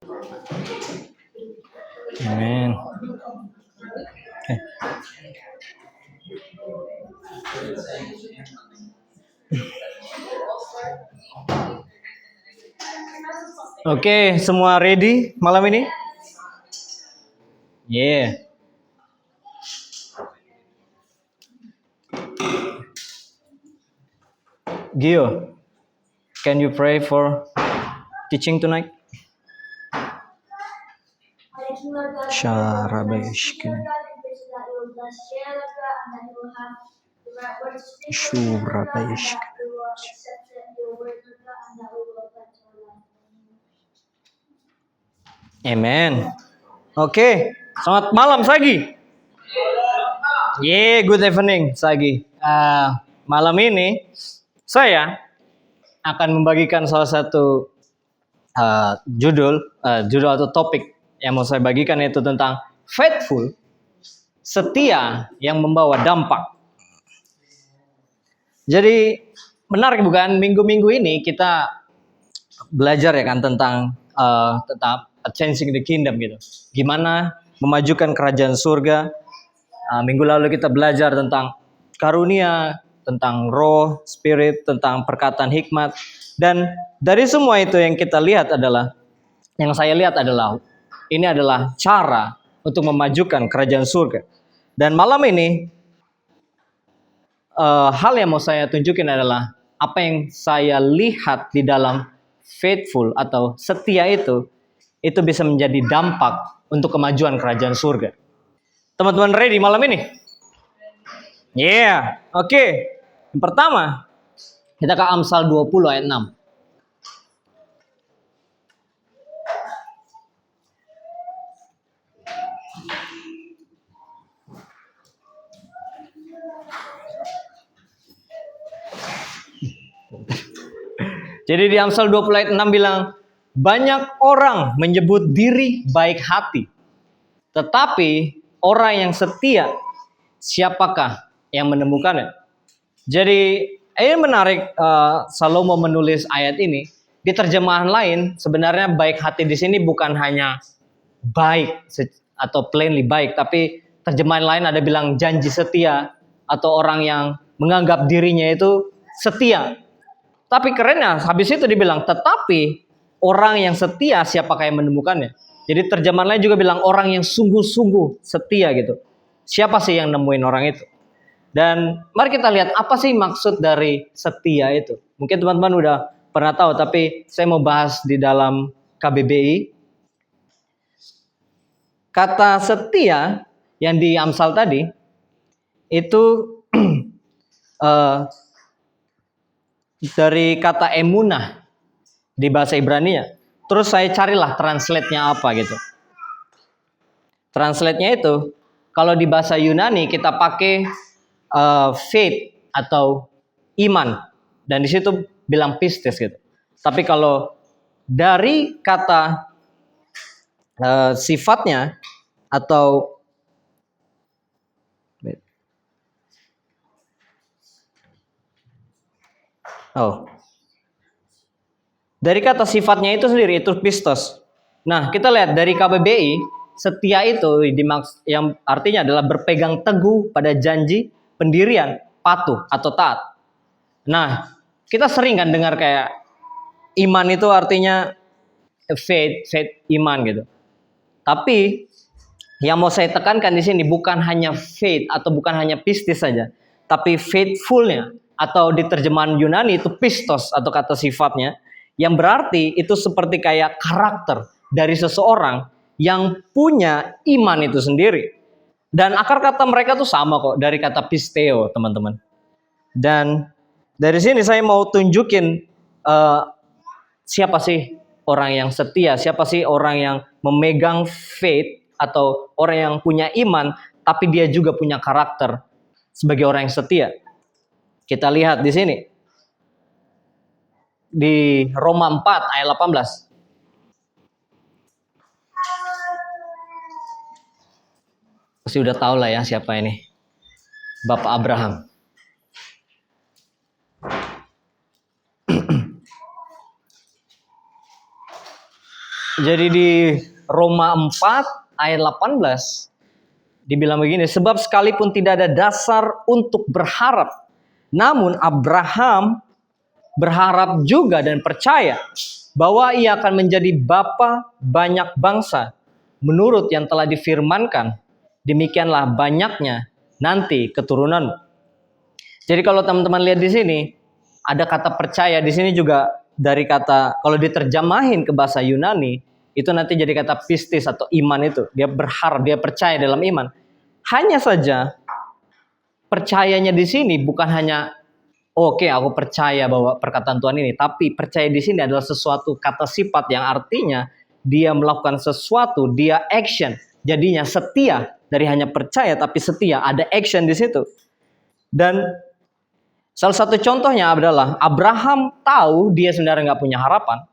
Amin. Oke, semua ready malam ini? Yeah. Gio, can you pray for teaching tonight? Amen. Oke, selamat malam Sagi. Yeah, good evening Sagi. Malam ini saya akan membagikan salah satu judul atau topik yang mau saya bagikan, yaitu tentang faithful, setia yang membawa dampak. Jadi menarik bukan? Minggu-minggu ini kita belajar ya kan tentang advancing the kingdom gitu. Gimana memajukan kerajaan surga. Minggu lalu kita belajar tentang karunia, tentang roh, spirit, tentang perkataan hikmat. Dan dari semua itu yang saya lihat adalah ini adalah cara untuk memajukan kerajaan surga. Dan malam ini hal yang mau saya tunjukin adalah apa yang saya lihat di dalam faithful atau setia itu bisa menjadi dampak untuk kemajuan kerajaan surga. Teman-teman ready malam ini? Yeah, oke. Yang pertama, kita ke Amsal 20 ayat 6. Jadi di Amsal 20 ayat 6 bilang, banyak orang menyebut diri baik hati, tetapi orang yang setia, siapakah yang menemukannya? Jadi ini menarik, Salomo menulis ayat ini. Di terjemahan lain, sebenarnya baik hati di sini bukan hanya baik atau plainly baik, tapi terjemahan lain ada bilang janji setia, atau orang yang menganggap dirinya itu setia. Tapi kerennya, habis itu dibilang, tetapi orang yang setia siapakah yang menemukannya? Jadi terjemahan lain juga bilang orang yang sungguh-sungguh setia gitu. Siapa sih yang nemuin orang itu? Dan mari kita lihat apa sih maksud dari setia itu. Mungkin teman-teman udah pernah tahu, tapi saya mau bahas di dalam KBBI. Kata setia yang di Amsal tadi itu dari kata emunah di bahasa Ibrani-nya. Terus saya carilah translate-nya apa gitu. Translate-nya itu kalau di bahasa Yunani kita pakai faith atau iman, dan di situ bilang pistis gitu. Tapi kalau dari kata sifatnya atau dari kata sifatnya itu sendiri itu pistos. Nah, kita lihat dari KBBI, setia itu yang artinya adalah berpegang teguh pada janji, pendirian, patuh atau taat. Nah, kita sering kan dengar kayak iman itu artinya faith iman gitu. Tapi yang mau saya tekankan di sini bukan hanya faith atau bukan hanya pistis saja, tapi faithfulnya atau di terjemahan Yunani itu pistos atau kata sifatnya, yang berarti itu seperti kayak karakter dari seseorang yang punya iman itu sendiri. Dan akar kata mereka tuh sama kok, dari kata pisteo, teman-teman. Dan dari sini saya mau tunjukin siapa sih orang yang setia, siapa sih orang yang memegang faith atau orang yang punya iman, tapi dia juga punya karakter sebagai orang yang setia. Kita lihat di sini. Di Roma 4 ayat 18. Pasti udah tahu lah ya siapa ini. Bapak Abraham. Jadi di Roma 4 ayat 18 dibilang begini, sebab sekalipun tidak ada dasar untuk berharap, namun Abraham berharap juga dan percaya bahwa ia akan menjadi bapa banyak bangsa menurut yang telah difirmankan, demikianlah banyaknya nanti keturunan. Jadi kalau teman-teman lihat di sini ada kata percaya di sini juga, dari kata kalau diterjemahin ke bahasa Yunani itu nanti jadi kata pistis atau iman. Itu dia berharap, dia percaya dalam iman. Hanya saja percayanya di sini bukan hanya oke, aku percaya bahwa perkataan Tuhan ini, tapi percaya di sini adalah sesuatu kata sifat yang artinya dia melakukan sesuatu, dia action. Jadinya setia, dari hanya percaya tapi setia, ada action di situ. Dan salah satu contohnya adalah Abraham tahu dia sebenarnya nggak punya harapan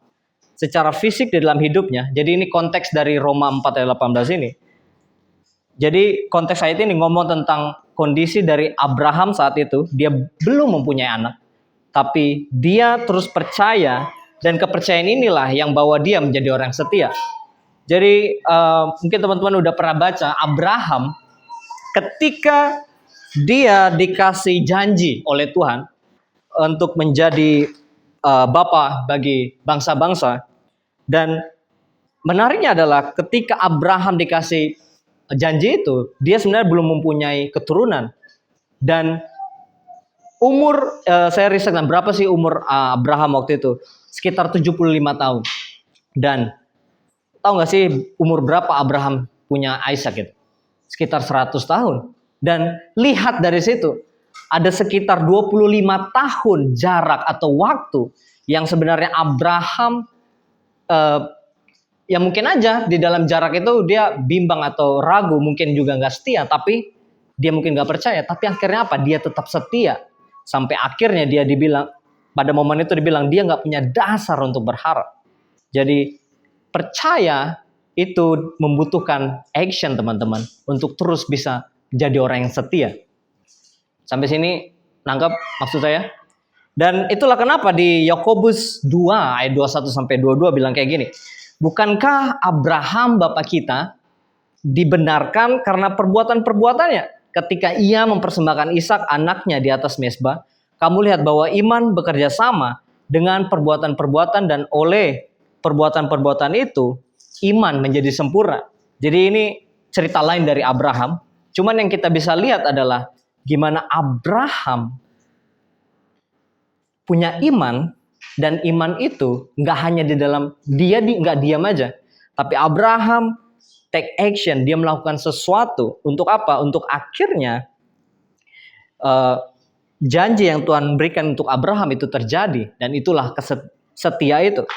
secara fisik di dalam hidupnya. Jadi ini konteks dari Roma 4 ayat 18 ini. Jadi konteks ayat ini ngomong tentang kondisi dari Abraham saat itu. Dia belum mempunyai anak, tapi dia terus percaya, dan kepercayaan inilah yang bawa dia menjadi orang setia. Jadi mungkin teman-teman udah pernah baca Abraham ketika dia dikasih janji oleh Tuhan untuk menjadi bapa bagi bangsa-bangsa. Dan menariknya adalah ketika Abraham dikasih janji itu, dia sebenarnya belum mempunyai keturunan. Dan umur, saya risetkan berapa sih umur Abraham waktu itu? Sekitar 75 tahun. Dan tahu nggak sih umur berapa Abraham punya Ishak itu? Sekitar 100 tahun. Dan lihat dari situ, ada sekitar 25 tahun jarak atau waktu yang sebenarnya Abraham ya mungkin aja di dalam jarak itu dia bimbang atau ragu, mungkin juga nggak setia, tapi dia mungkin nggak percaya. Tapi akhirnya apa? Dia tetap setia. Sampai akhirnya dia dibilang, pada momen itu dibilang dia nggak punya dasar untuk berharap. Jadi percaya itu membutuhkan action teman-teman untuk terus bisa jadi orang yang setia. Sampai sini nangkap maksud saya? Dan itulah kenapa di Yakobus 2 ayat 21 sampai 22 bilang kayak gini. Bukankah Abraham bapa kita dibenarkan karena perbuatan-perbuatannya ketika ia mempersembahkan Ishak anaknya di atas mezbah? Kamu lihat bahwa iman bekerja sama dengan perbuatan-perbuatan, dan oleh perbuatan-perbuatan itu iman menjadi sempurna. Jadi ini cerita lain dari Abraham. Cuman yang kita bisa lihat adalah gimana Abraham punya iman, dan iman itu nggak hanya di dalam dia nggak diam aja, tapi Abraham take action, dia melakukan sesuatu untuk apa? Untuk akhirnya janji yang Tuhan berikan untuk Abraham itu terjadi, dan itulah setia itu.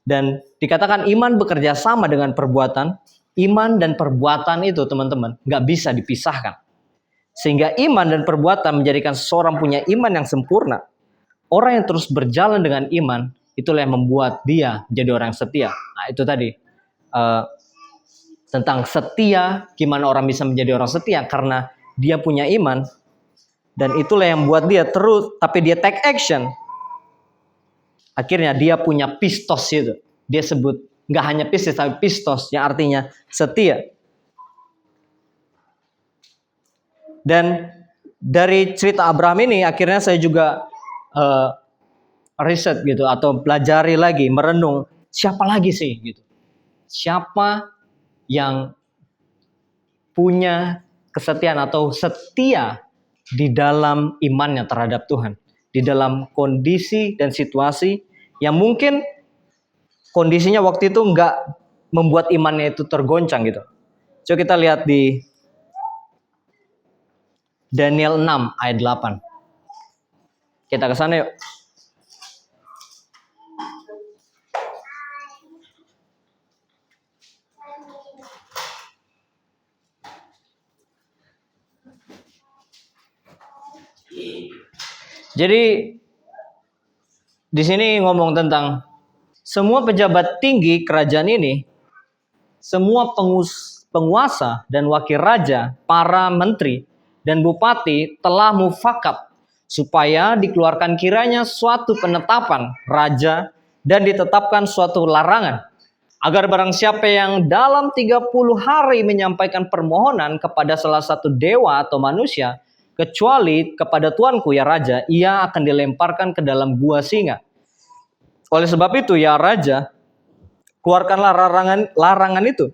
Dan dikatakan iman bekerja sama dengan perbuatan. Iman dan perbuatan itu teman-teman nggak bisa dipisahkan. Sehingga iman dan perbuatan menjadikan seseorang punya iman yang sempurna. Orang yang terus berjalan dengan iman, itulah yang membuat dia menjadi orang yang setia. Nah itu tadi tentang setia, gimana orang bisa menjadi orang setia, karena dia punya iman. Dan itulah yang membuat dia terus, tapi dia take action. Akhirnya dia punya pistos itu. Dia sebut nggak hanya pistis, tapi pistos yang artinya setia. Dan dari cerita Abraham ini akhirnya saya juga riset gitu, atau pelajari lagi, merenung siapa lagi sih gitu. Siapa yang punya kesetiaan atau setia di dalam imannya terhadap Tuhan, di dalam kondisi dan situasi yang mungkin kondisinya waktu itu nggak membuat imannya itu tergoncang gitu. Coba kita lihat di Daniel 6 ayat 8. Kita ke sana yuk. Jadi di sini ngomong tentang semua pejabat tinggi kerajaan ini, semua penguasa dan wakil raja, para menteri dan bupati telah mufakat supaya dikeluarkan kiranya suatu penetapan raja dan ditetapkan suatu larangan Agar barang siapa yang dalam 30 hari menyampaikan permohonan kepada salah satu dewa atau manusia, kecuali kepada Tuanku ya Raja, ia akan dilemparkan ke dalam gua singa. Oleh sebab itu ya Raja, keluarkanlah larangan itu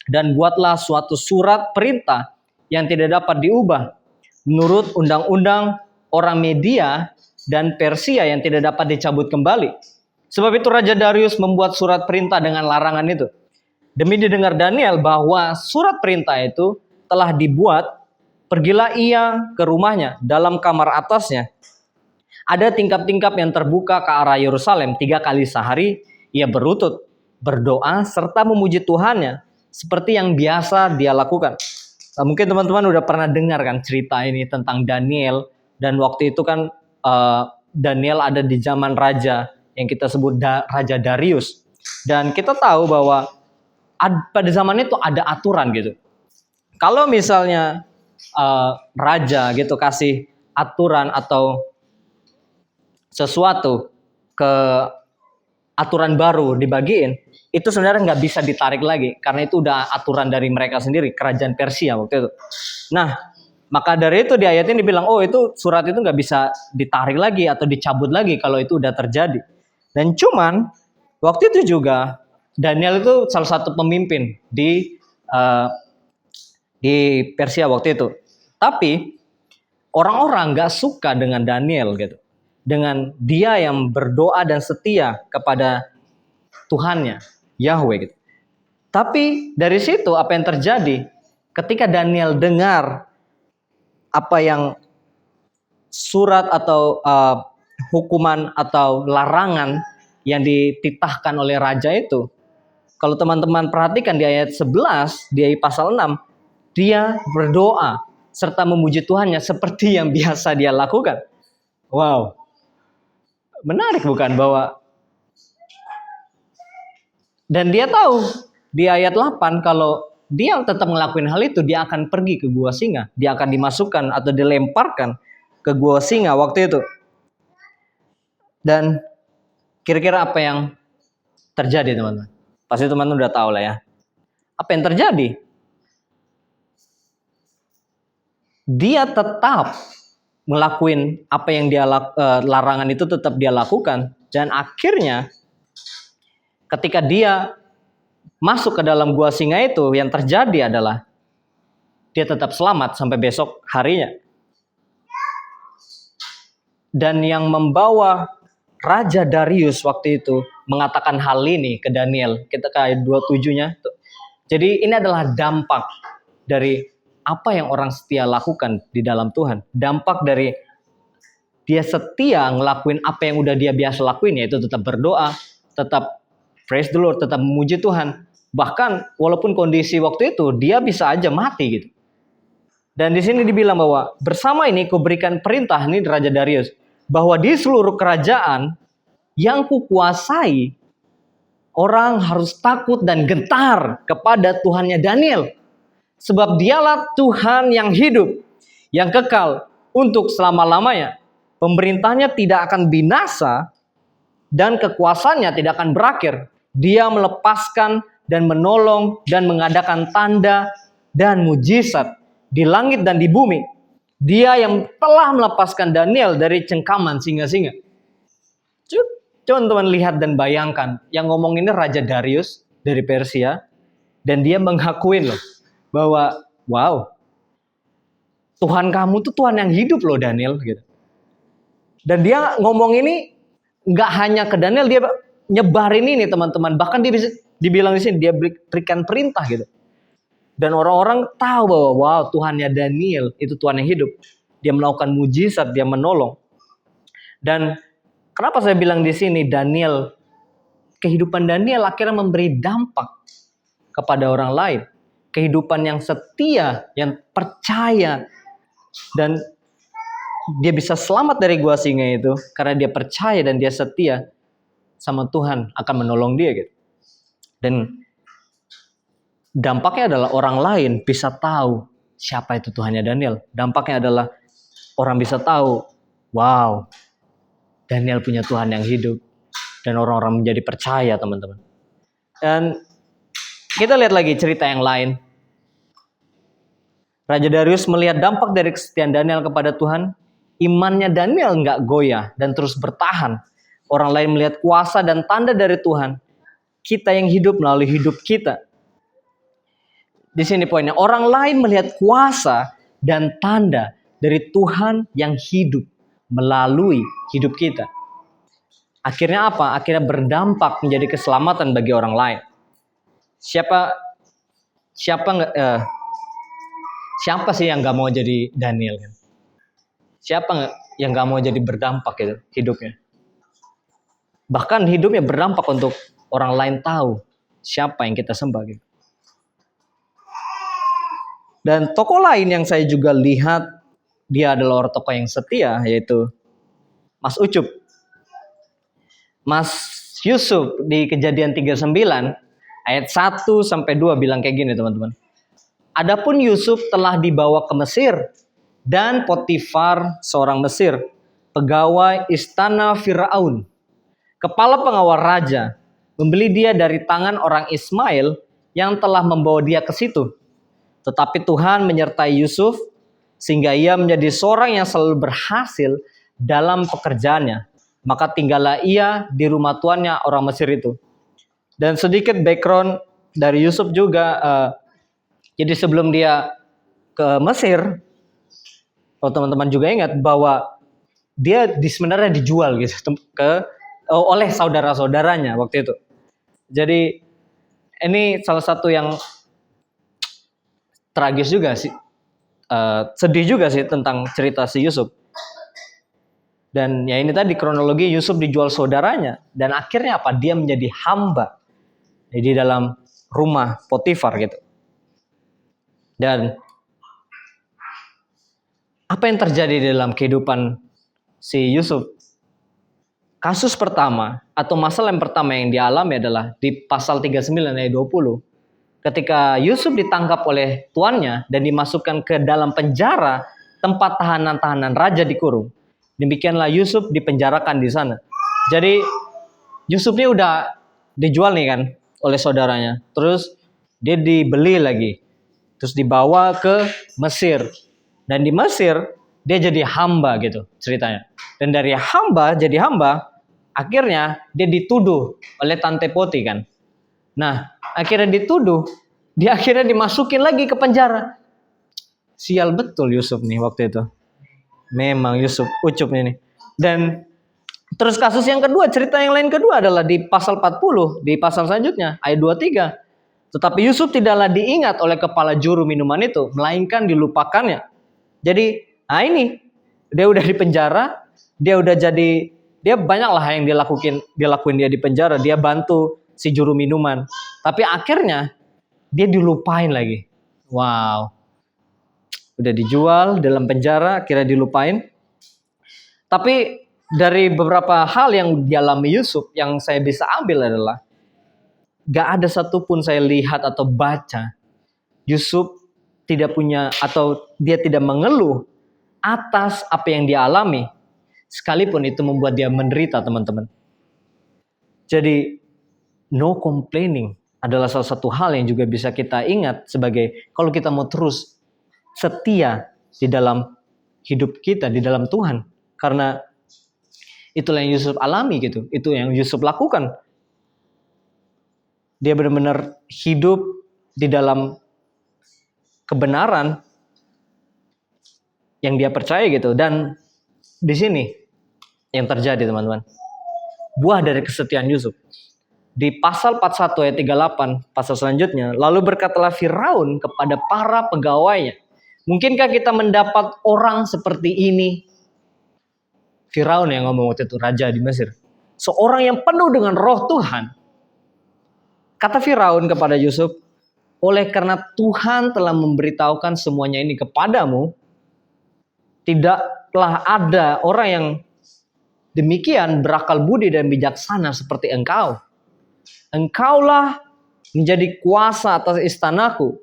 dan buatlah suatu surat perintah yang tidak dapat diubah menurut undang-undang orang Media dan Persia yang tidak dapat dicabut kembali. Sebab itu Raja Darius membuat surat perintah dengan larangan itu. Demi didengar Daniel bahwa surat perintah itu telah dibuat, pergilah ia ke rumahnya dalam kamar atasnya. Ada tingkap-tingkap yang terbuka ke arah Yerusalem 3 kali sehari. Ia berlutut, berdoa, serta memuji Tuhannya seperti yang biasa dia lakukan. Mungkin teman-teman udah pernah dengar kan cerita ini tentang Daniel. Dan waktu itu kan Daniel ada di zaman raja yang kita sebut Raja Darius. Dan kita tahu bahwa pada zaman itu ada aturan gitu. Kalau misalnya raja gitu kasih aturan atau sesuatu ke aturan baru dibagiin, itu sebenarnya nggak bisa ditarik lagi karena itu udah aturan dari mereka sendiri, kerajaan Persia waktu itu. Nah, maka dari itu di ayat ini dibilang, oh itu surat itu nggak bisa ditarik lagi atau dicabut lagi kalau itu udah terjadi. Dan cuman waktu itu juga Daniel itu salah satu pemimpin di Persia waktu itu. Tapi orang-orang nggak suka dengan Daniel gitu, dengan dia yang berdoa dan setia kepada Tuhannya, Yahweh gitu. Tapi dari situ apa yang terjadi? Ketika Daniel dengar apa yang surat atau hukuman atau larangan yang dititahkan oleh raja itu, kalau teman-teman perhatikan di ayat 11, di pasal 6, dia berdoa serta memuji Tuhannya seperti yang biasa dia lakukan. Wow. Menarik bukan bahwa dan dia tahu di ayat 8 kalau dia tetap ngelakuin hal itu, dia akan pergi ke gua singa. Dia akan dimasukkan atau dilemparkan ke gua singa waktu itu. Dan kira-kira apa yang terjadi teman-teman? Pasti teman-teman udah tahu lah ya. Apa yang terjadi? Dia tetap ngelakuin apa yang dia larangan itu tetap dia lakukan. Dan akhirnya ketika dia masuk ke dalam gua singa itu, yang terjadi adalah dia tetap selamat sampai besok harinya. Dan yang membawa Raja Darius waktu itu mengatakan hal ini ke Daniel, kita ke ayat 27-nya. Jadi ini adalah dampak dari apa yang orang setia lakukan di dalam Tuhan. Dampak dari dia setia ngelakuin apa yang udah dia biasa lakuin, yaitu tetap berdoa, tetap praise the Lord, tetap memuji Tuhan. Bahkan walaupun kondisi waktu itu dia bisa aja mati gitu. Dan di sini dibilang bahwa bersama ini kuberikan perintah nih Raja Darius bahwa di seluruh kerajaan yang kukuasai orang harus takut dan gentar kepada Tuhannya Daniel. Sebab dialah Tuhan yang hidup, yang kekal untuk selama-lamanya. Pemerintahnya tidak akan binasa dan kekuasaannya tidak akan berakhir. Dia melepaskan dan menolong dan mengadakan tanda dan mujizat di langit dan di bumi. Dia yang telah melepaskan Daniel dari cengkaman singa-singa. Teman-teman lihat dan bayangkan, yang ngomong ini Raja Darius dari Persia, dan dia mengakui loh bahwa wow, Tuhan kamu tuh Tuhan yang hidup loh Daniel gitu. Dan dia ngomong ini nggak hanya ke Daniel, dia nyebarin ini teman-teman. Bahkan dia bisa dibilang di sini dia berikan perintah gitu. Dan orang-orang tahu bahwa wow, Tuhannya Daniel itu Tuhan yang hidup. Dia melakukan mujizat, dia menolong. Dan kenapa saya bilang di sini Daniel, kehidupan Daniel akhirnya memberi dampak kepada orang lain. Kehidupan yang setia, yang percaya, dan dia bisa selamat dari gua singa itu karena dia percaya dan dia setia sama Tuhan akan menolong dia gitu. Dan dampaknya adalah orang lain bisa tahu siapa itu Tuhannya Daniel. Dampaknya adalah orang bisa tahu, wow, Daniel punya Tuhan yang hidup. Dan orang-orang menjadi percaya teman-teman. Dan kita lihat lagi cerita yang lain. Raja Darius melihat dampak dari kesetiaan Daniel kepada Tuhan. Imannya Daniel nggak goyah dan terus bertahan. Orang lain melihat kuasa dan tanda dari Tuhan. Kita yang hidup melalui hidup kita. Di sini poinnya, orang lain melihat kuasa dan tanda dari Tuhan yang hidup melalui hidup kita. Akhirnya apa? Akhirnya berdampak menjadi keselamatan bagi orang lain. Siapa sih yang nggak mau jadi Daniel? Siapa yang nggak mau jadi berdampak itu hidupnya? Bahkan hidupnya berdampak untuk orang lain tahu siapa yang kita sembah gitu. Dan tokoh lain yang saya juga lihat, dia adalah orang tokoh yang setia, yaitu Mas Ucup. Mas Yusuf di Kejadian 39 ayat 1 sampai 2 bilang kayak gini, teman-teman. Adapun Yusuf telah dibawa ke Mesir, dan Potifar seorang Mesir, pegawai istana Firaun, kepala pengawal raja, membeli dia dari tangan orang Ismail yang telah membawa dia ke situ. Tetapi Tuhan menyertai Yusuf sehingga ia menjadi seorang yang selalu berhasil dalam pekerjaannya. Maka tinggallah ia di rumah tuannya orang Mesir itu. Dan sedikit background dari Yusuf juga. Jadi sebelum dia ke Mesir, kalau teman-teman juga ingat bahwa dia sebenarnya dijual gitu oleh saudara-saudaranya waktu itu. Jadi ini salah satu yang tragis juga sih, sedih juga sih tentang cerita si Yusuf. Dan ya ini tadi kronologi, Yusuf dijual saudaranya dan akhirnya apa? Dia menjadi hamba di dalam rumah Potifar gitu. Dan apa yang terjadi dalam kehidupan si Yusuf? Kasus pertama atau masalah yang pertama yang dialami adalah di pasal 39 ayat 20. Ketika Yusuf ditangkap oleh tuannya dan dimasukkan ke dalam penjara tempat tahanan-tahanan raja dikurung. Demikianlah Yusuf dipenjarakan di sana. Jadi Yusuf ini udah dijual nih kan oleh saudaranya. Terus dia dibeli lagi. Terus dibawa ke Mesir. Dan di Mesir dia jadi hamba gitu ceritanya. Dan dari hamba jadi hamba, akhirnya dia dituduh oleh Tante Poti kan. Nah, akhirnya dituduh, dia akhirnya dimasukin lagi ke penjara. Sial betul Yusuf nih waktu itu. Memang Yusuf Ucup ini. Dan terus kasus yang kedua, cerita yang lain kedua adalah di pasal 40, di pasal selanjutnya, ayat 23. Tetapi Yusuf tidaklah diingat oleh kepala juru minuman itu, melainkan dilupakannya. Jadi, nah ini, dia udah di penjara, dia banyaklah yang dilakuin dia di penjara, dia bantu si juru minuman. Tapi akhirnya dia dilupain lagi. Wow. Udah dijual dalam penjara, akhirnya dilupain. Tapi dari beberapa hal yang dialami Yusuf yang saya bisa ambil adalah gak ada satupun saya lihat atau baca Yusuf tidak punya atau dia tidak mengeluh atas apa yang dia alami, sekalipun itu membuat dia menderita, teman-teman. Jadi no complaining adalah salah satu hal yang juga bisa kita ingat sebagai kalau kita mau terus setia di dalam hidup kita, di dalam Tuhan. Karena itulah yang Yusuf alami gitu. Itu yang Yusuf lakukan. Dia benar-benar hidup di dalam kebenaran yang dia percaya gitu. Dan di sini yang terjadi, teman-teman. Buah dari kesetiaan Yusuf. Di pasal 41 ayat 38, pasal selanjutnya, lalu berkatalah Firaun kepada para pegawainya, mungkinkah kita mendapat orang seperti ini? Firaun yang ngomong waktu itu, raja di Mesir. Seorang yang penuh dengan roh Tuhan. Kata Firaun kepada Yusuf, oleh karena Tuhan telah memberitahukan semuanya ini kepadamu, tidaklah ada orang yang demikian berakal budi dan bijaksana seperti engkau. Engkaulah menjadi kuasa atas istanaku,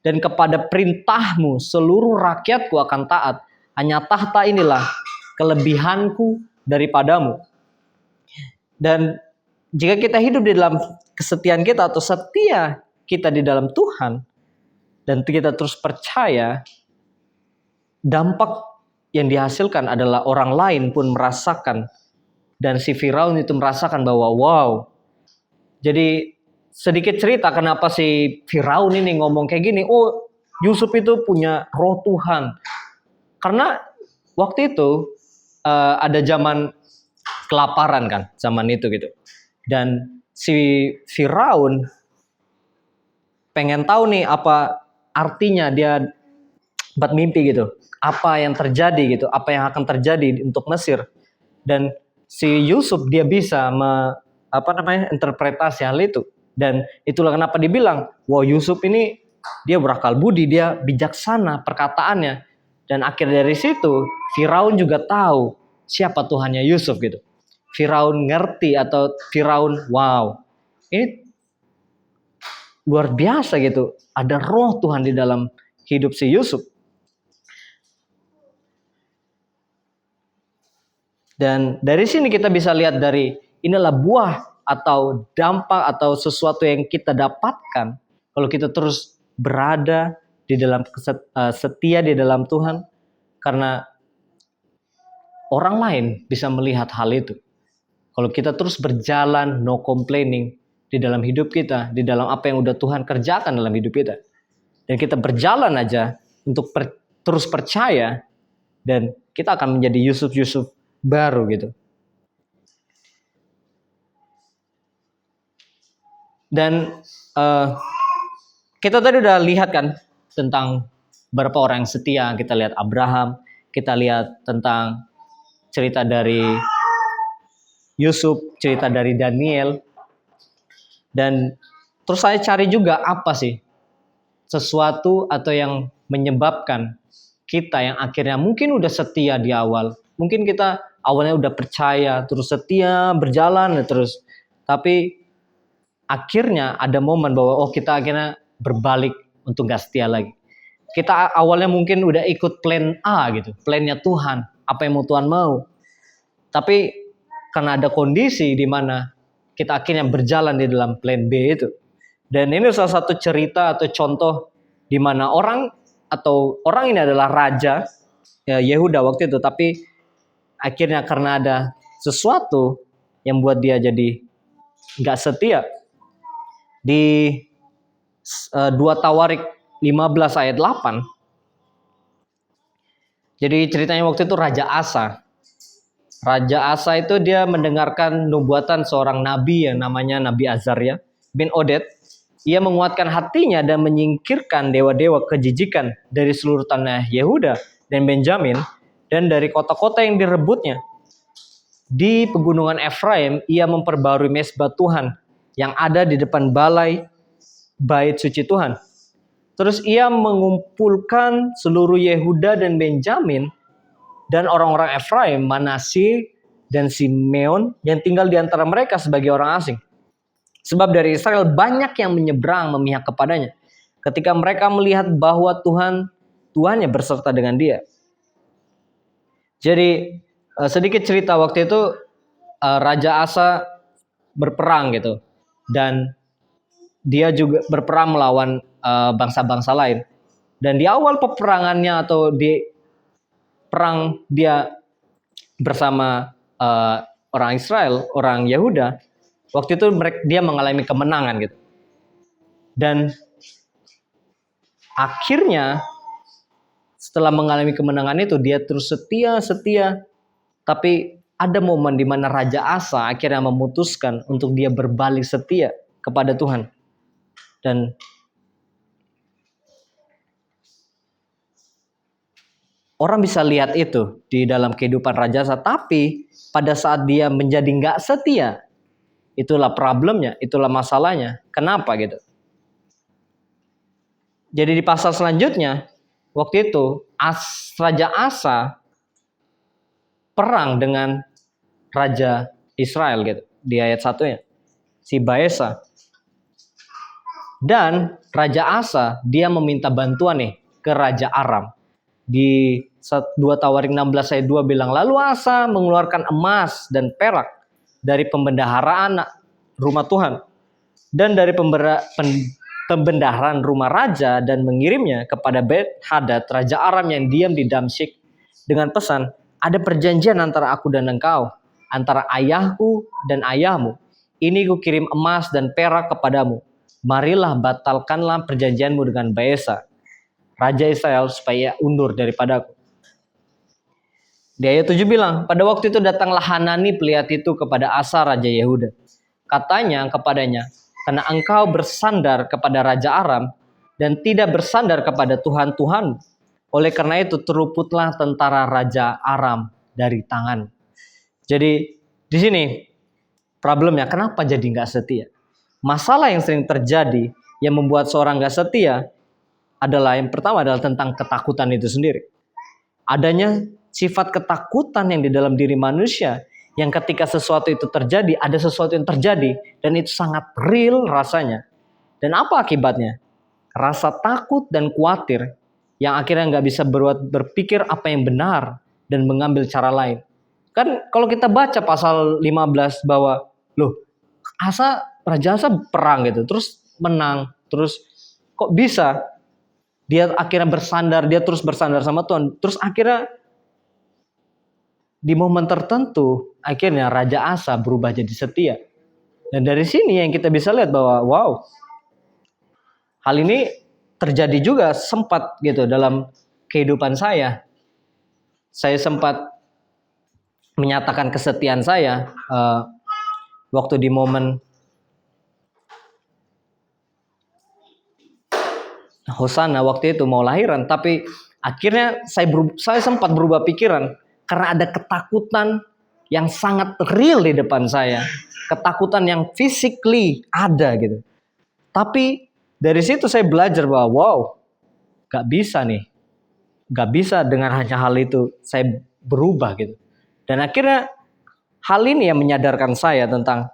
dan kepada perintahmu seluruh rakyatku akan taat. Hanya tahta inilah kelebihanku daripadamu. Dan jika kita hidup di dalam kesetiaan kita atau setia kita di dalam Tuhan dan kita terus percaya, dampak yang dihasilkan adalah orang lain pun merasakan, dan si Firaun itu merasakan bahwa wow. Jadi sedikit cerita kenapa si Firaun ini ngomong kayak gini. Oh, Yusuf itu punya roh Tuhan. Karena waktu itu ada zaman kelaparan kan, zaman itu gitu. Dan si Firaun pengen tahu nih apa artinya dia buat mimpi gitu. Apa yang terjadi gitu, apa yang akan terjadi untuk Mesir. Dan si Yusuf dia bisa interpretasi hal itu. Dan itulah kenapa dibilang, wow, Yusuf ini dia berakal budi, dia bijaksana perkataannya. Dan akhir dari situ Firaun juga tahu siapa Tuhannya Yusuf gitu. Firaun ngerti atau Firaun, wow, ini luar biasa gitu. Ada roh Tuhan di dalam hidup si Yusuf. Dan dari sini kita bisa lihat dari inilah buah atau dampak atau sesuatu yang kita dapatkan kalau kita terus berada di dalam setia di dalam Tuhan, karena orang lain bisa melihat hal itu. Kalau kita terus berjalan no complaining di dalam hidup kita, di dalam apa yang udah Tuhan kerjakan dalam hidup kita, dan kita berjalan aja untuk terus percaya, dan kita akan menjadi Yusuf baru gitu. Dan kita tadi udah lihat kan tentang beberapa orang yang setia. Kita lihat Abraham, kita lihat tentang cerita dari Yusuf, cerita dari Daniel. Dan terus saya cari juga apa sih sesuatu atau yang menyebabkan kita yang akhirnya mungkin udah setia di awal. Mungkin kita awalnya udah percaya, terus setia, berjalan terus. Tapi akhirnya ada momen bahwa kita akhirnya berbalik untuk gak setia lagi. Kita awalnya mungkin udah ikut plan A gitu, plannya Tuhan, apa yang mau Tuhan mau. Tapi karena ada kondisi di mana kita akhirnya berjalan di dalam plan B itu. Dan ini salah satu cerita atau contoh di mana orang ini adalah raja Yehuda waktu itu, tapi akhirnya karena ada sesuatu yang buat dia jadi gak setia. Di 2 Tawarik 15 ayat 8. Jadi ceritanya waktu itu Raja Asa. Raja Asa itu dia mendengarkan nubuatan seorang nabi yang namanya Nabi Azaria bin Oded. Ia menguatkan hatinya dan menyingkirkan dewa-dewa kejijikan dari seluruh tanah Yehuda dan Benjamin dan dari kota-kota yang direbutnya. Di pegunungan Efraim ia memperbarui mezbah Tuhan yang ada di depan balai bait suci Tuhan. Terus ia mengumpulkan seluruh Yehuda dan Benjamin dan orang-orang Efraim, Manasye dan Simeon yang tinggal di antara mereka sebagai orang asing. Sebab dari Israel banyak yang menyeberang memihak kepadanya ketika mereka melihat bahwa Tuhannya berserta dengan dia. Jadi sedikit cerita waktu itu Raja Asa berperang gitu, dan dia juga berperang melawan bangsa-bangsa lain. Dan di awal peperangannya atau di perang dia bersama orang Israel, orang Yehuda, waktu itu dia mengalami kemenangan gitu. Dan akhirnya setelah mengalami kemenangan itu dia terus setia. Tapi ada momen di mana Raja Asa akhirnya memutuskan untuk dia berbalik setia kepada Tuhan. Dan orang bisa lihat itu di dalam kehidupan Raja Asa. Tapi pada saat dia menjadi nggak setia, itulah problemnya, itulah masalahnya. Kenapa gitu? Jadi di pasal selanjutnya, waktu itu Raja Asa perang dengan Raja Israel gitu. Di ayat 1-nya, si Baesa. Dan Raja Asa dia meminta bantuan nih ke Raja Aram. Di 2 Tawarik 16 ayat 2 bilang, lalu Asa mengeluarkan emas dan perak dari pembendaharaan rumah Tuhan dan dari pembendaharaan rumah raja dan mengirimnya kepada Ben-Hadad raja Aram yang diam di Damsyik dengan pesan, ada perjanjian antara aku dan engkau, antara ayahku dan ayahmu. Ini ku kirim emas dan perak kepadamu. Marilah batalkanlah perjanjianmu dengan Baesa, raja Israel, supaya undur daripadaku. Di ayat 7 bilang, pada waktu itu datanglah Hanani pelihat itu kepada Asa raja Yehuda. Katanya kepadanya, karena engkau bersandar kepada raja Aram dan tidak bersandar kepada Tuhan-Tuhan, oleh karena itu terluputlah tentara raja Aram dari tangan. Jadi di sini problemnya, kenapa jadi nggak setia? Masalah yang sering terjadi yang membuat seorang nggak setia adalah, yang pertama adalah tentang ketakutan itu sendiri. Adanya sifat ketakutan yang di dalam diri manusia, yang ketika sesuatu itu terjadi, ada sesuatu yang terjadi dan itu sangat real rasanya. Dan apa akibatnya? Rasa takut dan khawatir yang akhirnya nggak bisa berpikir apa yang benar dan mengambil cara lain. Kan kalau kita baca pasal 15 bahwa loh, Raja Asa perang gitu, terus menang, terus kok bisa dia akhirnya bersandar, dia terus bersandar sama Tuhan, terus akhirnya di momen tertentu akhirnya Raja Asa berubah jadi setia. Dan dari sini yang kita bisa lihat bahwa wow, hal ini terjadi juga sempat gitu dalam kehidupan saya. Saya sempat menyatakan kesetiaan saya waktu di momen Hosana, waktu itu mau lahiran, tapi akhirnya saya sempat berubah pikiran karena ada ketakutan yang sangat real di depan saya, ketakutan yang physically ada gitu. Tapi dari situ saya belajar bahwa wow, gak bisa nih, gak bisa dengan hanya hal itu saya berubah gitu. Dan akhirnya hal ini yang menyadarkan saya tentang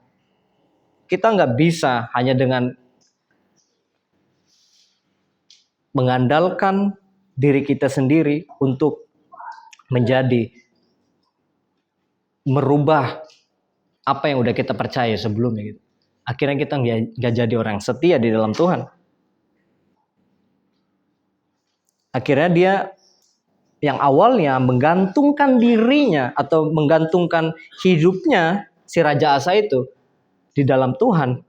kita gak bisa hanya dengan mengandalkan diri kita sendiri untuk menjadi merubah apa yang udah kita percaya sebelumnya gitu. Akhirnya kita nggak jadi orang yang setia di dalam Tuhan. Akhirnya dia yang awalnya menggantungkan dirinya atau menggantungkan hidupnya si Raja Asa itu di dalam Tuhan,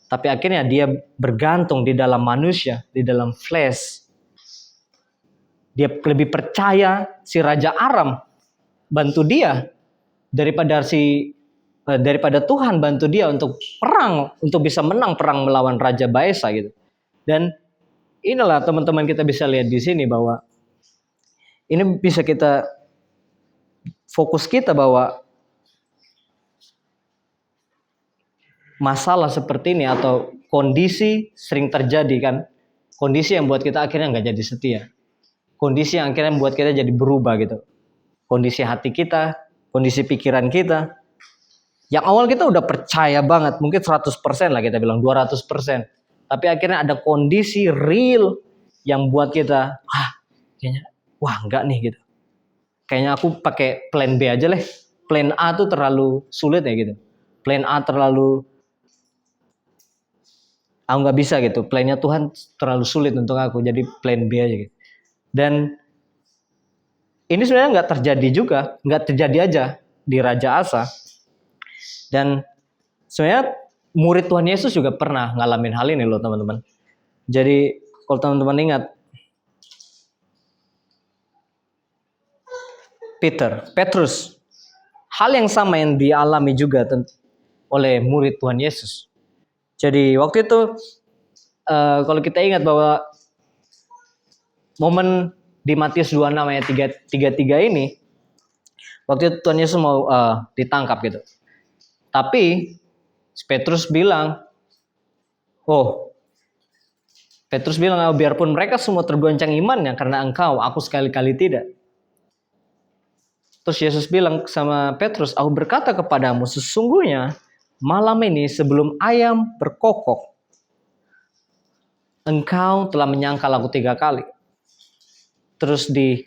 tapi akhirnya dia bergantung di dalam manusia, di dalam flesh. Dia lebih percaya si Raja Aram bantu dia daripada Tuhan bantu dia untuk perang, untuk bisa menang perang melawan Raja Baesa gitu. Dan inilah teman-teman kita bisa lihat di sini bahwa ini bisa kita fokus kita bahwa masalah seperti ini atau kondisi sering terjadi kan, kondisi yang buat kita akhirnya nggak jadi setia, kondisi yang akhirnya membuat kita jadi berubah gitu, kondisi hati kita, kondisi pikiran kita, yang awal kita udah percaya banget, mungkin 100% lah kita bilang 200%, tapi akhirnya ada kondisi real yang buat kita, kayaknya, enggak nih gitu, kayaknya aku pakai plan B aja lah, plan A tuh terlalu sulit ya gitu, plan A terlalu aku nggak bisa gitu, plannya Tuhan terlalu sulit untuk aku, jadi plan B aja gitu. Dan ini sebenarnya nggak terjadi juga, nggak terjadi aja di Raja Asa. Dan sebenarnya murid Tuhan Yesus juga pernah ngalamin hal ini loh teman-teman. Jadi kalau teman-teman ingat, Petrus, hal yang sama yang dialami juga oleh murid Tuhan Yesus. Jadi waktu itu kalau kita ingat bahwa momen di Matius 26 ayat 33 ini, waktu itu Tuhan Yesus mau ditangkap gitu. Tapi Petrus bilang, biarpun mereka semua tergoncang imannya karena engkau, aku sekali-kali tidak. Terus Yesus bilang sama Petrus, aku berkata kepadamu, sesungguhnya malam ini sebelum ayam berkokok, engkau telah menyangkal aku 3 kali. Terus di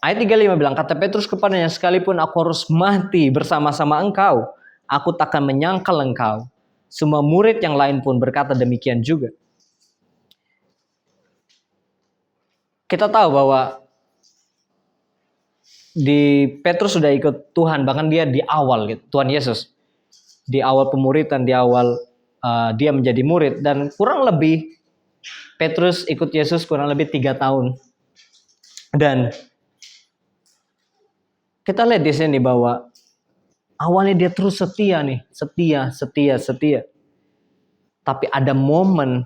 ayat 35 bilang, kata Petrus kepadanya, sekalipun aku harus mati bersama-sama engkau, aku takkan menyangkal engkau. Semua murid yang lain pun berkata demikian juga. Kita tahu bahwa di Petrus sudah ikut Tuhan, bahkan dia di awal gitu, Tuhan Yesus. Di awal pemuridan, di awal dia menjadi murid. Dan kurang lebih Petrus ikut Yesus kurang lebih 3 tahun. Dan kita lihat di sini bahwa awalnya dia terus setia nih, setia. Tapi ada momen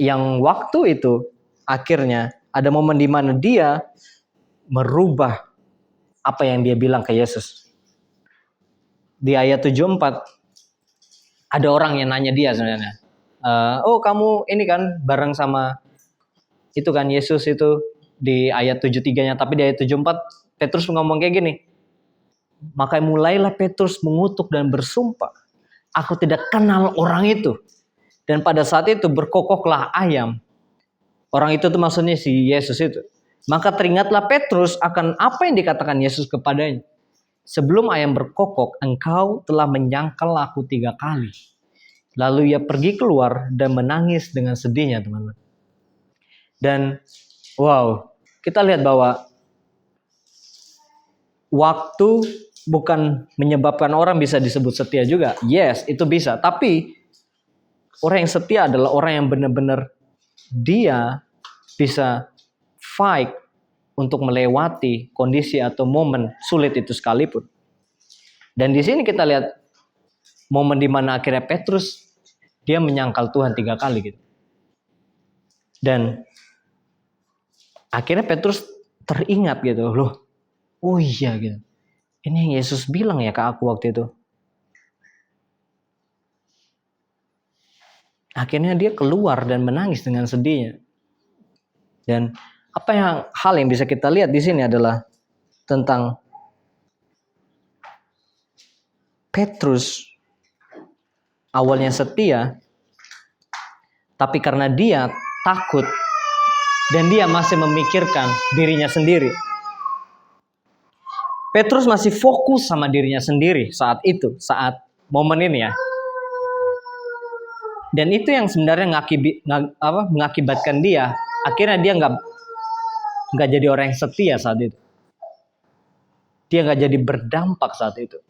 yang waktu itu akhirnya ada momen di mana dia merubah apa yang dia bilang ke Yesus. Di ayat 74 ada orang yang nanya dia sebenarnya. Oh kamu ini kan bareng sama itu kan Yesus itu di ayat 73-nya. Tapi di ayat 74 Petrus ngomong kayak gini. Maka mulailah Petrus mengutuk dan bersumpah. Aku tidak kenal orang itu. Dan pada saat itu berkokoklah ayam. Orang itu tuh maksudnya si Yesus itu. Maka teringatlah Petrus akan apa yang dikatakan Yesus kepadanya. Sebelum ayam berkokok, engkau telah menyangkal aku 3 kali. Lalu ia pergi keluar dan menangis dengan sedihnya, teman-teman. Dan wow, kita lihat bahwa waktu bukan menyebabkan orang bisa disebut setia juga. Yes, itu bisa. Tapi orang yang setia adalah orang yang benar-benar dia bisa fight untuk melewati kondisi atau momen sulit itu sekalipun. Dan di sini kita lihat momen di mana akhirnya Petrus dia menyangkal Tuhan 3 kali gitu. Dan akhirnya Petrus teringat gitu, loh, oh iya gitu. Ini yang Yesus bilang ya ke aku waktu itu. Akhirnya dia keluar dan menangis dengan sedihnya. Dan hal yang bisa kita lihat di sini adalah tentang Petrus awalnya setia, tapi karena dia takut dan dia masih memikirkan dirinya sendiri. Petrus masih fokus sama dirinya sendiri saat itu, saat momen ini ya. Dan itu yang sebenarnya mengakibatkan dia akhirnya dia nggak jadi orang yang setia saat itu. Dia nggak jadi berdampak saat itu.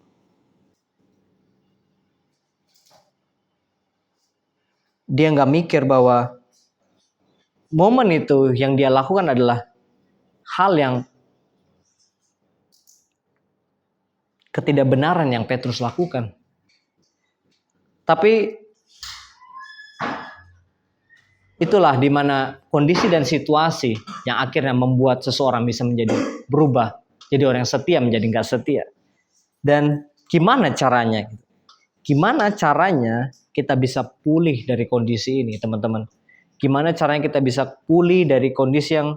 Dia nggak mikir bahwa momen itu yang dia lakukan adalah hal yang ketidakbenaran yang Petrus lakukan. Tapi itulah di mana kondisi dan situasi yang akhirnya membuat seseorang bisa menjadi berubah, jadi orang yang setia menjadi nggak setia. Dan gimana caranya? Gimana caranya kita bisa pulih dari kondisi ini, teman-teman? Gimana caranya kita bisa pulih dari kondisi yang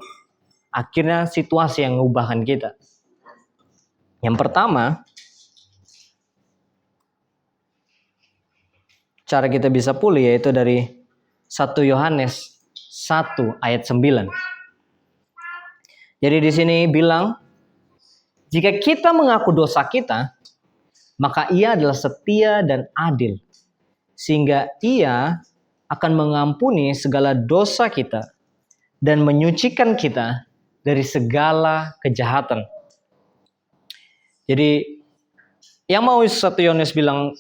akhirnya situasi yang mengubahkan kita? Yang pertama, cara kita bisa pulih yaitu dari 1 Yohanes 1 ayat 9. Jadi di sini bilang, jika kita mengaku dosa kita, maka ia adalah setia dan adil, sehingga ia akan mengampuni segala dosa kita dan menyucikan kita dari segala kejahatan. Jadi yang mau 1 Yohanes bilang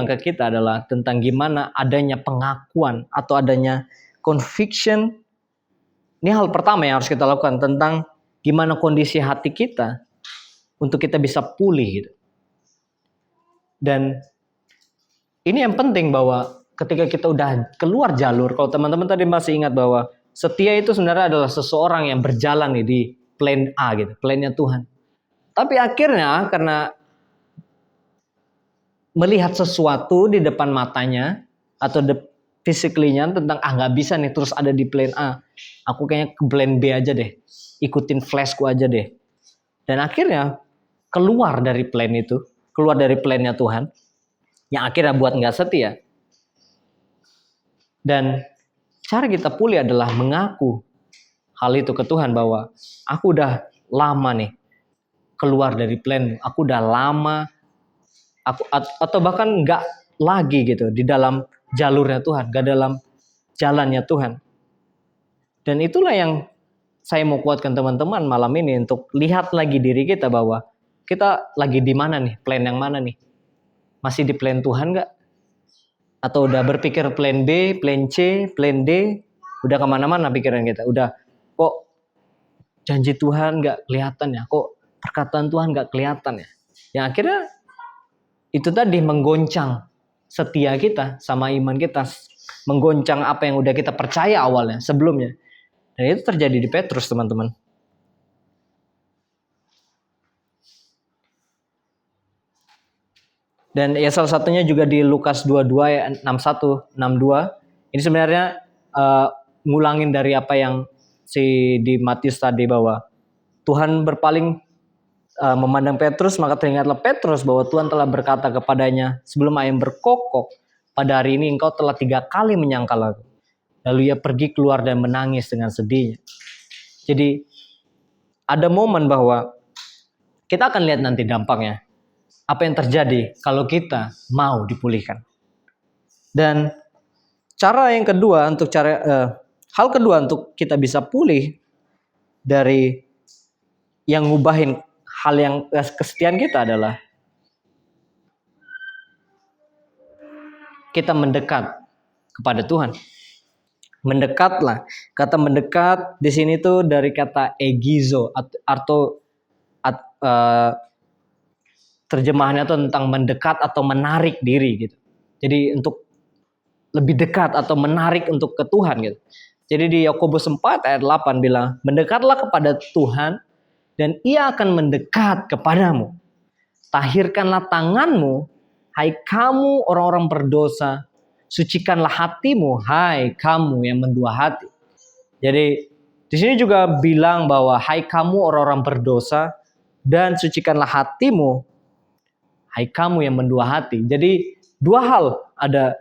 ke kita adalah tentang gimana adanya pengakuan atau adanya conviction. Ini hal pertama yang harus kita lakukan tentang gimana kondisi hati kita untuk kita bisa pulih gitu. Dan ini yang penting bahwa ketika kita udah keluar jalur, kalau teman-teman tadi masih ingat bahwa setia itu sebenarnya adalah seseorang yang berjalan nih di plan A gitu, plannya Tuhan. Tapi akhirnya karena melihat sesuatu di depan matanya atau physically-nya tentang nggak bisa nih terus ada di plan A, aku kayaknya ke plan B aja deh, ikutin flashku aja deh. Dan akhirnya keluar dari plan itu, keluar dari plannya Tuhan, yang akhirnya buat nggak setia. Dan cara kita pulih adalah mengaku hal itu ke Tuhan bahwa aku udah lama nih keluar dari plan, aku udah lama, atau bahkan nggak lagi gitu di dalam jalurnya Tuhan, gak dalam jalannya Tuhan. Dan itulah yang saya mau kuatkan teman-teman malam ini, untuk lihat lagi diri kita bahwa kita lagi di mana nih, plan yang mana nih? Masih di plan Tuhan gak? Atau udah berpikir plan B, plan C, plan D, udah kemana-mana pikiran kita. Udah, kok janji Tuhan gak kelihatan ya? Kok perkataan Tuhan gak kelihatan ya? Yang akhirnya itu tadi menggoncang setia kita sama iman kita, menggoncang apa yang udah kita percaya awalnya, sebelumnya. Dan itu terjadi di Petrus, teman-teman. Dan ya salah satunya juga di Lukas 22 ayat 61, 62. Ini sebenarnya ngulangin dari apa yang di Matius tadi, bahwa Tuhan berpaling memandang Petrus, maka teringatlah Petrus bahwa Tuhan telah berkata kepadanya, sebelum ayam berkokok, pada hari ini engkau telah 3 kali menyangkal aku. Lalu ia pergi keluar dan menangis dengan sedihnya. Jadi ada momen bahwa kita akan lihat nanti dampaknya. Apa yang terjadi kalau kita mau dipulihkan. Dan hal kedua untuk kita bisa pulih dari yang ngubahin hal yang kesetiaan kita adalah kita mendekat kepada Tuhan. Mendekatlah. Kata mendekat di sini tuh dari kata egizo, atau terjemahannya tuh tentang mendekat atau menarik diri gitu. Jadi untuk lebih dekat atau menarik untuk ke Tuhan gitu. Jadi di Yakobus 4 ayat 8 bilang, mendekatlah kepada Tuhan dan ia akan mendekat kepadamu. Tahirkanlah tanganmu, hai kamu orang-orang berdosa. Sucikanlah hatimu, hai kamu yang mendua hati. Jadi di sini juga bilang bahwa hai kamu orang-orang berdosa, dan sucikanlah hatimu, hai kamu yang mendua hati. Jadi dua hal ada.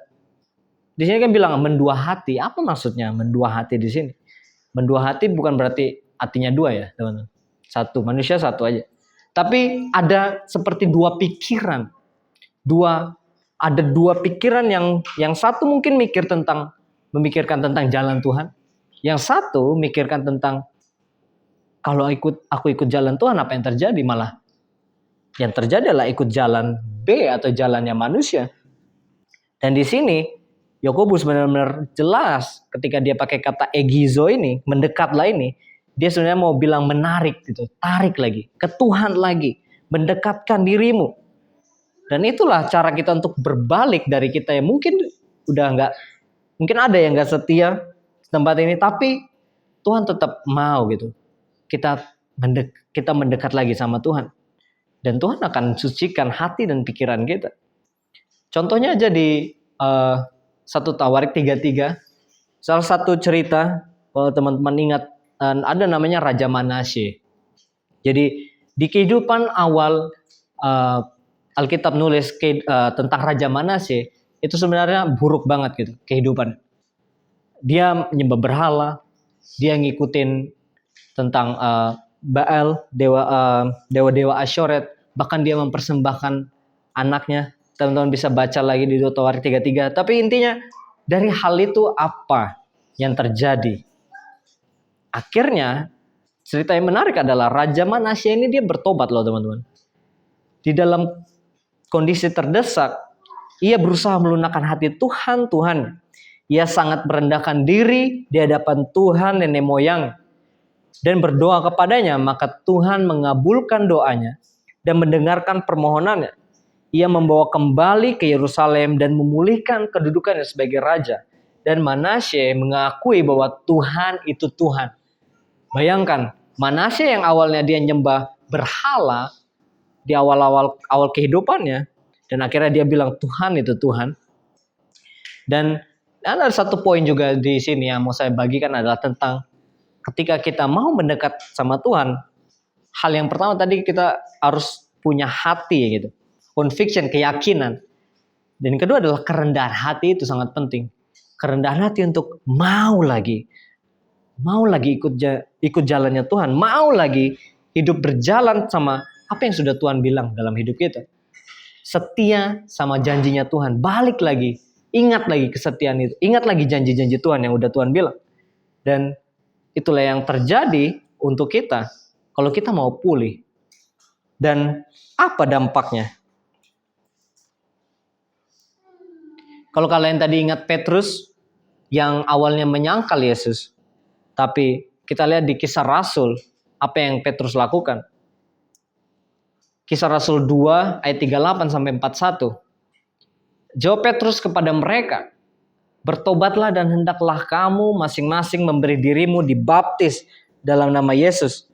Di sini kan bilang mendua hati. Apa maksudnya mendua hati di sini? Mendua hati bukan berarti hatinya dua ya, teman-teman. Satu, manusia satu aja. Tapi ada seperti dua pikiran. Ada dua pikiran yang satu mungkin memikirkan tentang jalan Tuhan. Yang satu mikirkan tentang kalau aku ikut jalan Tuhan, apa yang terjadi? Malah yang terjadi adalah ikut jalan B atau jalannya manusia. Dan di sini Yakobus benar-benar jelas ketika dia pakai kata egizo ini, mendekatlah ini, dia sebenarnya mau bilang menarik gitu, tarik lagi ke Tuhan lagi, mendekatkan dirimu. Dan itulah cara kita untuk berbalik dari kita yang mungkin ada yang nggak setia di tempat ini, tapi Tuhan tetap mau gitu. Kita mendekat lagi sama Tuhan. Dan Tuhan akan sucikan hati dan pikiran kita. Contohnya aja di 1 Tawarik 33. Salah satu cerita, kalau teman-teman ingat, ada namanya Raja Manasye. Jadi di kehidupan awal Alkitab nulis tentang Raja Manasye, itu sebenarnya buruk banget gitu kehidupan. Dia menyembah berhala, dia ngikutin tentang Baal, dewa-dewa Asyoret, bahkan dia mempersembahkan anaknya. Teman-teman bisa baca lagi di 2 Tawarik 33. Tapi intinya dari hal itu apa yang terjadi? Akhirnya cerita yang menarik adalah Raja Manasye ini dia bertobat loh teman-teman. Di dalam kondisi terdesak, ia berusaha melunakkan hati Tuhan. Ia sangat merendahkan diri di hadapan Tuhan nenek moyang dan berdoa kepadanya, maka Tuhan mengabulkan doanya dan mendengarkan permohonannya. Ia membawa kembali ke Yerusalem dan memulihkan kedudukannya sebagai raja. Dan Manasye mengakui bahwa Tuhan itu Tuhan. Bayangkan, Manasye yang awalnya dia nyembah berhala di awal kehidupannya, dan akhirnya dia bilang Tuhan itu Tuhan. Dan ada satu poin juga di sini yang mau saya bagikan adalah tentang ketika kita mau mendekat sama Tuhan, hal yang pertama tadi kita harus punya hati gitu. Conviction, keyakinan. Dan kedua adalah kerendahan hati, itu sangat penting. Kerendahan hati untuk mau lagi ikut jalannya Tuhan, mau lagi hidup berjalan sama apa yang sudah Tuhan bilang dalam hidup kita. setia sama janjinya Tuhan. Balik lagi, ingat lagi kesetiaan itu, ingat lagi janji-janji Tuhan yang udah Tuhan bilang. Dan itulah yang terjadi untuk kita kalau kita mau pulih. Dan apa dampaknya? Kalau kalian tadi ingat Petrus yang awalnya menyangkal Yesus, tapi kita lihat di Kisah Rasul apa yang Petrus lakukan. Kisah Rasul 2 ayat 38 sampai 41. Jawab Petrus kepada mereka, "Bertobatlah dan hendaklah kamu masing-masing memberi dirimu dibaptis dalam nama Yesus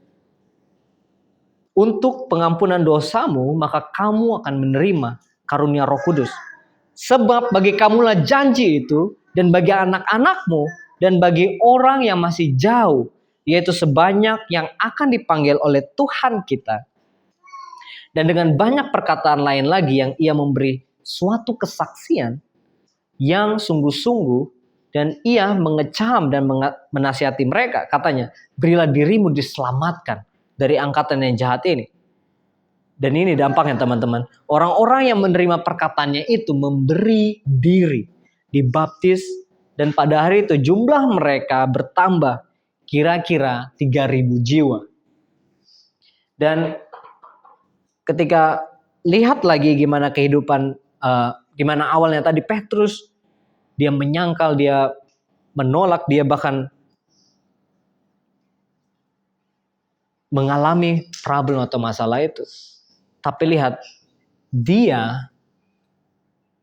untuk pengampunan dosamu, maka kamu akan menerima karunia Roh Kudus. Sebab bagi kamulah janji itu, dan bagi anak-anakmu, dan bagi orang yang masih jauh, yaitu sebanyak yang akan dipanggil oleh Tuhan kita." Dan dengan banyak perkataan lain lagi yang ia memberi suatu kesaksian yang sungguh-sungguh, dan ia mengecam dan menasihati mereka. Katanya, "Berilah dirimu diselamatkan dari angkatan yang jahat ini." Dan ini dampaknya teman-teman. Orang-orang yang menerima perkataannya itu memberi diri, dibaptis, dan pada hari itu jumlah mereka bertambah kira-kira 3.000 jiwa. Dan ketika lihat lagi gimana kehidupan, gimana awalnya tadi Petrus, dia menyangkal, dia menolak, dia bahkan mengalami problem atau masalah itu. Tapi lihat, dia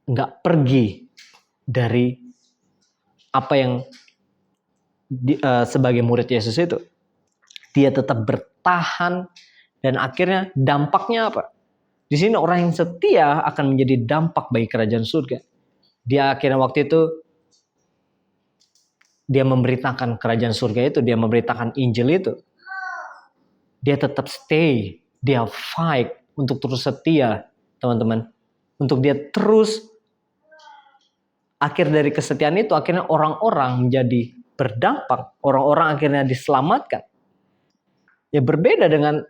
nggak pergi dari apa yang sebagai murid Yesus itu. Dia tetap bertahan, dan akhirnya dampaknya apa? Di sini orang yang setia akan menjadi dampak bagi kerajaan surga. Dia akhirnya waktu itu dia memberitakan kerajaan surga itu, dia memberitakan Injil itu. Dia tetap stay, dia fight untuk terus setia, teman-teman. Untuk dia terus, akhir dari kesetiaan itu akhirnya orang-orang menjadi berdampak, orang-orang akhirnya diselamatkan. Ya berbeda dengan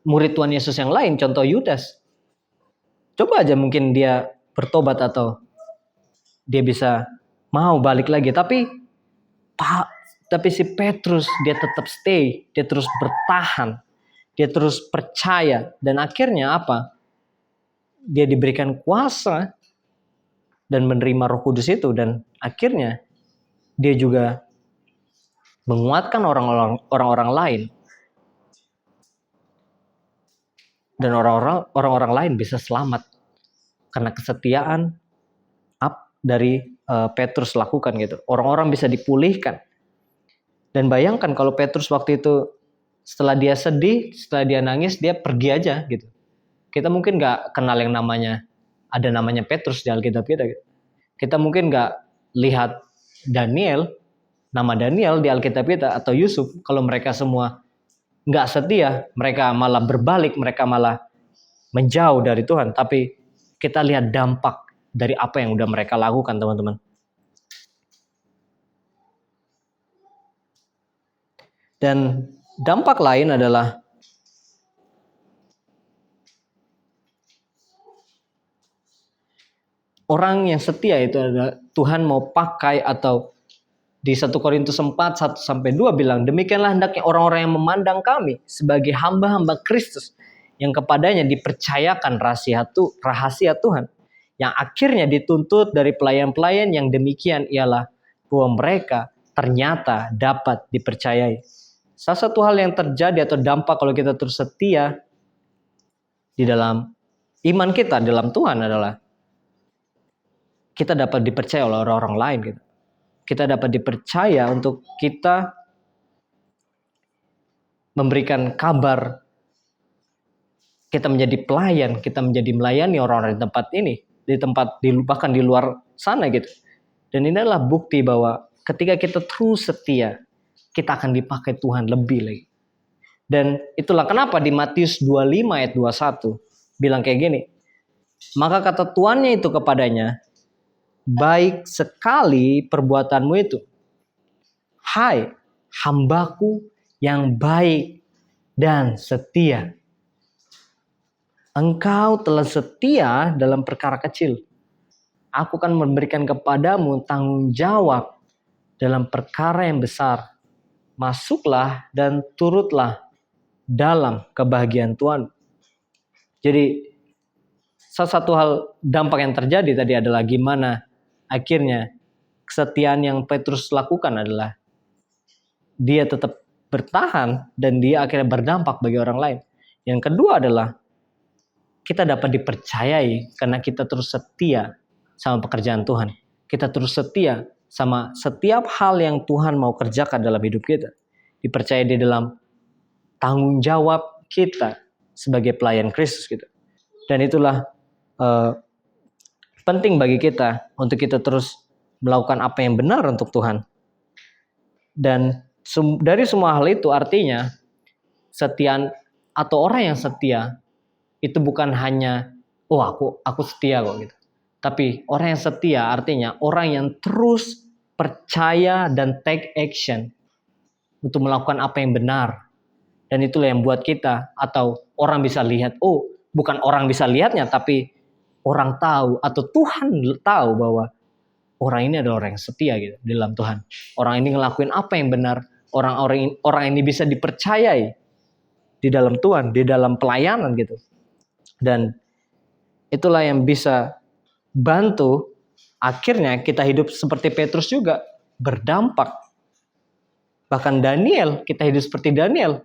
murid Tuhan Yesus yang lain, contoh Yudas. Coba aja mungkin dia bertobat atau dia bisa mau balik lagi, tapi si Petrus dia tetap stay, dia terus bertahan, dia terus percaya, dan akhirnya apa? Dia diberikan kuasa dan menerima Roh Kudus itu, dan akhirnya dia juga menguatkan orang-orang lain, dan orang-orang lain bisa selamat karena kesetiaan dari Petrus lakukan gitu. Orang-orang bisa dipulihkan. Dan bayangkan kalau Petrus waktu itu setelah dia sedih, setelah dia nangis, dia pergi aja gitu. Kita mungkin nggak kenal yang namanya, ada namanya Petrus di Alkitab kita gitu. Kita mungkin nggak lihat Daniel, nama Daniel di Alkitab kita, atau Yusuf. Kalau mereka semua nggak setia, mereka malah berbalik, mereka malah menjauh dari Tuhan. Tapi kita lihat dampak dari apa yang udah mereka lakukan, teman-teman. Dan dampak lain adalah orang yang setia itu adalah Tuhan mau pakai, atau di 1 Korintus 4, 1-2 bilang, "Demikianlah hendaknya orang-orang yang memandang kami sebagai hamba-hamba Kristus, yang kepadanya dipercayakan rahasia Tuhan, yang akhirnya dituntut dari pelayan-pelayan yang demikian ialah bahwa mereka ternyata dapat dipercayai." Salah satu hal yang terjadi atau dampak kalau kita terus setia di dalam iman kita dalam Tuhan adalah kita dapat dipercaya oleh orang-orang lain gitu. Kita dapat dipercaya untuk kita memberikan kabar, kita menjadi pelayan, kita menjadi melayani orang-orang di tempat ini, bahkan di luar sana gitu. Dan ini adalah bukti bahwa ketika kita terus setia, kita akan dipakai Tuhan lebih lagi. Dan itulah kenapa di Matius 25 ayat 21 bilang kayak gini, "Maka kata tuannya itu kepadanya, baik sekali perbuatanmu itu, hai hambaku yang baik dan setia." Engkau telah setia dalam perkara kecil. Aku akan memberikan kepadamu tanggung jawab dalam perkara yang besar. Masuklah dan turutlah dalam kebahagiaan Tuhan. Jadi salah satu hal dampak yang terjadi tadi adalah gimana akhirnya kesetiaan yang Petrus lakukan adalah dia tetap bertahan dan dia akhirnya berdampak bagi orang lain. Yang kedua adalah kita dapat dipercayai karena kita terus setia sama pekerjaan Tuhan. Kita terus setia sama setiap hal yang Tuhan mau kerjakan dalam hidup kita. Dipercaya di dalam tanggung jawab kita sebagai pelayan Kristus gitu. Dan itulah penting bagi kita untuk kita terus melakukan apa yang benar untuk Tuhan. Dan dari semua hal itu artinya setiaan atau orang yang setia itu bukan hanya aku setia kok gitu. Tapi orang yang setia artinya orang yang terus percaya dan take action untuk melakukan apa yang benar. Dan itulah yang buat kita atau orang bisa lihat, bukan orang bisa lihatnya tapi orang tahu atau Tuhan tahu bahwa orang ini adalah orang yang setia gitu di dalam Tuhan. Orang ini ngelakuin apa yang benar, orang ini bisa dipercayai di dalam Tuhan, di dalam pelayanan gitu. Dan itulah yang bisa bantu akhirnya kita hidup seperti Petrus juga berdampak. Bahkan Daniel, kita hidup seperti Daniel.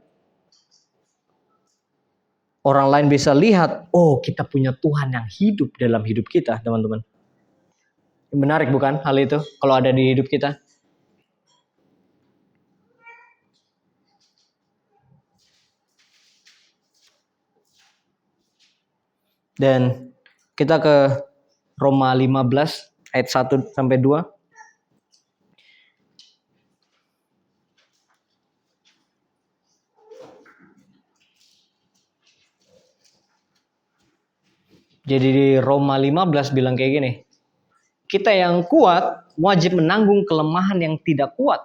Orang lain bisa lihat, kita punya Tuhan yang hidup dalam hidup kita, teman-teman. Menarik bukan hal itu kalau ada di hidup kita? Dan kita ke Roma 15 ayat 1 sampai 2. Jadi di Roma 15 bilang kayak gini. Kita yang kuat wajib menanggung kelemahan yang tidak kuat.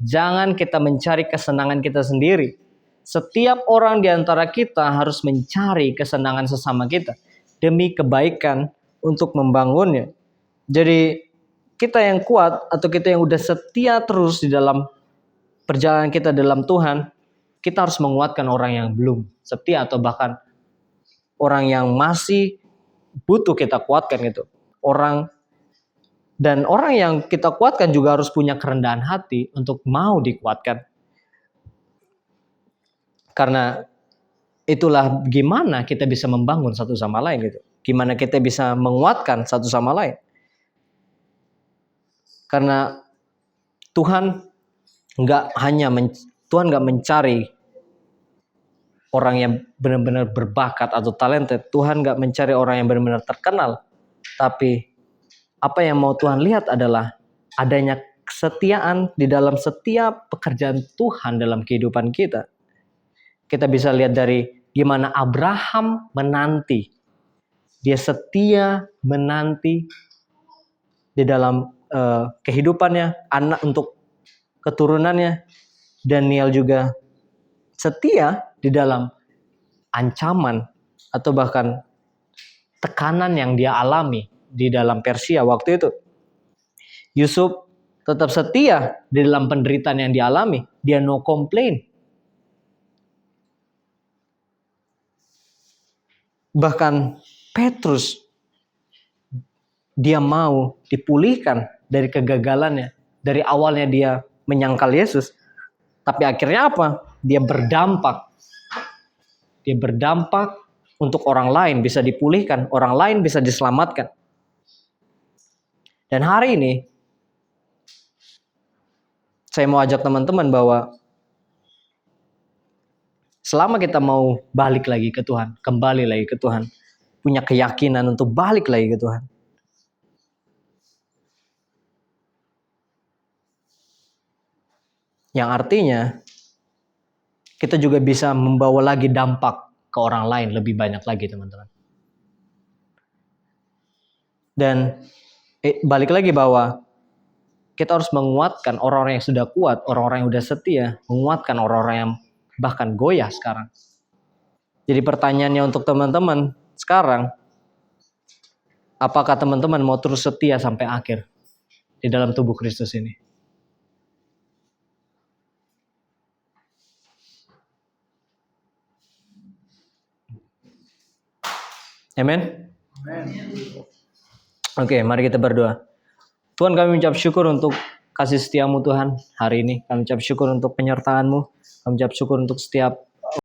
Jangan kita mencari kesenangan kita sendiri. Setiap orang di antara kita harus mencari kesenangan sesama kita demi kebaikan untuk membangunnya. Jadi kita yang kuat atau kita yang udah setia terus di dalam perjalanan kita dalam Tuhan, kita harus menguatkan orang yang belum setia atau bahkan orang yang masih butuh kita kuatkan gitu. Orang yang kita kuatkan juga harus punya kerendahan hati untuk mau dikuatkan. Karena itulah gimana kita bisa membangun satu sama lain gitu. Gimana kita bisa menguatkan satu sama lain. Karena Tuhan nggak mencari orang yang benar-benar berbakat atau talented. Tuhan nggak mencari orang yang benar-benar terkenal. Tapi apa yang mau Tuhan lihat adalah adanya kesetiaan di dalam setiap pekerjaan Tuhan dalam kehidupan kita. Kita bisa lihat dari gimana Abraham menanti. Dia setia menanti di dalam kehidupannya, anak untuk keturunannya. Daniel juga setia di dalam ancaman atau bahkan tekanan yang dia alami di dalam Persia waktu itu. Yusuf tetap setia di dalam penderitaan yang dialami. Dia no complain. Bahkan Petrus, dia mau dipulihkan dari kegagalannya. Dari awalnya dia menyangkal Yesus. Tapi akhirnya apa? Dia berdampak. Dia berdampak untuk orang lain bisa dipulihkan. Orang lain bisa diselamatkan. Dan hari ini, saya mau ajak teman-teman bahwa selama kita mau balik lagi ke Tuhan, kembali lagi ke Tuhan, punya keyakinan untuk balik lagi ke Tuhan, yang artinya kita juga bisa membawa lagi dampak ke orang lain lebih banyak lagi, teman-teman. Dan balik lagi bahwa kita harus menguatkan orang-orang yang sudah kuat, orang-orang yang sudah setia, menguatkan orang-orang yang bahkan goyah sekarang. Jadi pertanyaannya untuk teman-teman sekarang, apakah teman-teman mau terus setia sampai akhir di dalam tubuh Kristus ini? Amin. Oke, mari kita berdoa. Tuhan, kami mengucap syukur untuk kasih setiamu Tuhan hari ini. Kami ucap syukur untuk penyertaan-Mu. Kami ucap syukur untuk setiap